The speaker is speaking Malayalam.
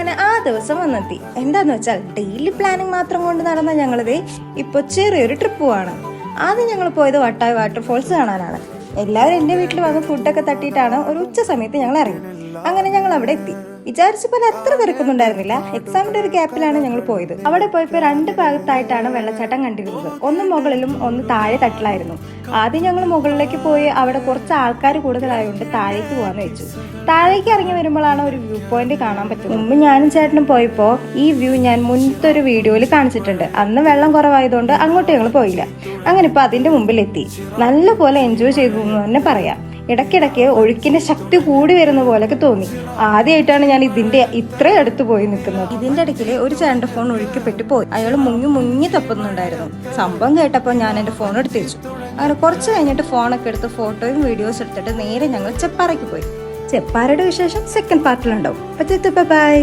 അങ്ങനെ ആ ദിവസം വന്നെത്തി. എന്താന്ന് വെച്ചാൽ ഡെയിലി പ്ലാനിങ് മാത്രം കൊണ്ട് നടന്ന ഞങ്ങളിത് ഇപ്പോൾ ചെറിയൊരു ട്രിപ്പ് പോവാണ്. ആദ്യം ഞങ്ങൾ പോയത് വട്ടായി വാട്ടർഫോൾസ് കാണാനാണ്. എല്ലാവരും എൻ്റെ വീട്ടിൽ വന്ന് ഫുഡൊക്കെ തട്ടിയിട്ടാണ് ഒരു ഉച്ച സമയത്ത് ഞങ്ങൾ ഇറങ്ങി. അങ്ങനെ ഞങ്ങൾ അവിടെ എത്തി. വിചാരിച്ച പോലെ അത്ര തിരക്കൊന്നും ഉണ്ടായിരുന്നില്ല. എക്സാമിന്റെ ഒരു ഗ്യാപ്പിലാണ് ഞങ്ങൾ പോയത്. അവിടെ പോയപ്പോൾ രണ്ട് ഭാഗത്തായിട്ടാണ് വെള്ളച്ചാട്ടം കണ്ടിരുന്നത്. ഒന്ന് മുകളിലും ഒന്ന് താഴെ തട്ടിലായിരുന്നു. ആദ്യം ഞങ്ങൾ മുകളിലേക്ക് പോയി അവിടെ കുറച്ച് ആൾക്കാർ കൂടുതലായതുകൊണ്ട് താഴേക്ക് പോകാന്ന് വെച്ചു. താഴേക്ക് ഇറങ്ങി വരുമ്പോഴാണ് ഒരു വ്യൂ പോയിന്റ് കാണാൻ പറ്റുന്നത്. മുമ്പ് ഞാനും ചേട്ടനും പോയപ്പോൾ ഈ വ്യൂ ഞാൻ മുൻപത്തെ ഒരു വീഡിയോയിൽ കാണിച്ചിട്ടുണ്ട്. അന്ന് വെള്ളം കുറവായതുകൊണ്ട് അങ്ങോട്ട് ഞങ്ങൾ പോയില്ല. അങ്ങനെ ഇപ്പൊ അതിന്റെ മുമ്പിലെത്തി. നല്ല പോലെ എൻജോയ് ചെയ്തു എന്ന് തന്നെ പറയാം. ഇടയ്ക്കിടയ്ക്ക് ഒഴുക്കിന്റെ ശക്തി കൂടി വരുന്ന പോലൊക്കെ തോന്നി. ആദ്യമായിട്ടാണ് ഞാൻ ഇതിന്റെ ഇത്രയും അടുത്ത് പോയി നിൽക്കുന്നത്. ഇതിന്റെ ഇടയ്ക്കില് ഒരു ചേട്ടന്റെ ഫോൺ ഒഴുക്കിപ്പെട്ട് പോയി. അയാൾ മുങ്ങി തപ്പുന്നുണ്ടായിരുന്നു. സംഭവം കേട്ടപ്പോൾ ഞാൻ എന്റെ ഫോൺ എടുത്ത് വെച്ചു. അങ്ങനെ കുറച്ച് കഴിഞ്ഞിട്ട് ഫോണൊക്കെ എടുത്ത് ഫോട്ടോയും വീഡിയോസ് എടുത്തിട്ട് നേരെ ഞങ്ങൾ ചെപ്പാറയ്ക്ക് പോയി. ചെപ്പാറയുടെ വിശേഷം സെക്കൻഡ് പാർട്ടിലുണ്ടാവും. ബൈ.